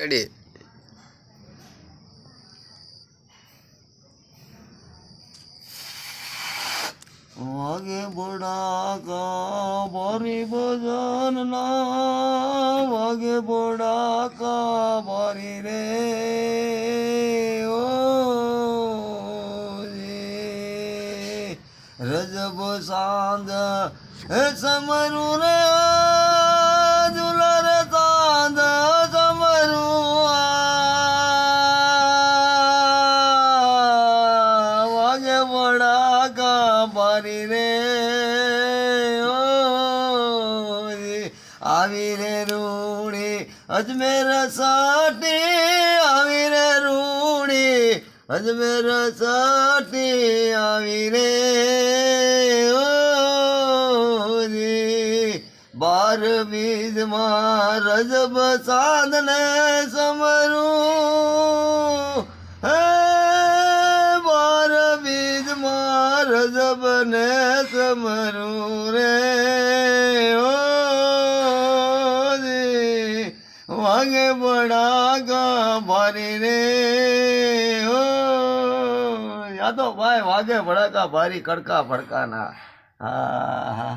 Ready. વાગે બડાકા બારી ભજન ના વાગે બડાકા બારી રે ઓ રજબ સાંજ હે સમરું રે દુલર સાંજ સમરું વાગે બડાકા બારી રે આવી રે રૂડી અજમેર સાટી આવી રે રૂડી અજમેર સાટી આવી રે બાર બીજમાં રજબ સાંધને સમરું હે બાર બીજમાં રજબ ને સમરું રે વાગે બડાકા ભારી રે યા તો ભાઈ વાગે બડાકા ભારી કડકા ભડકા ના હા હા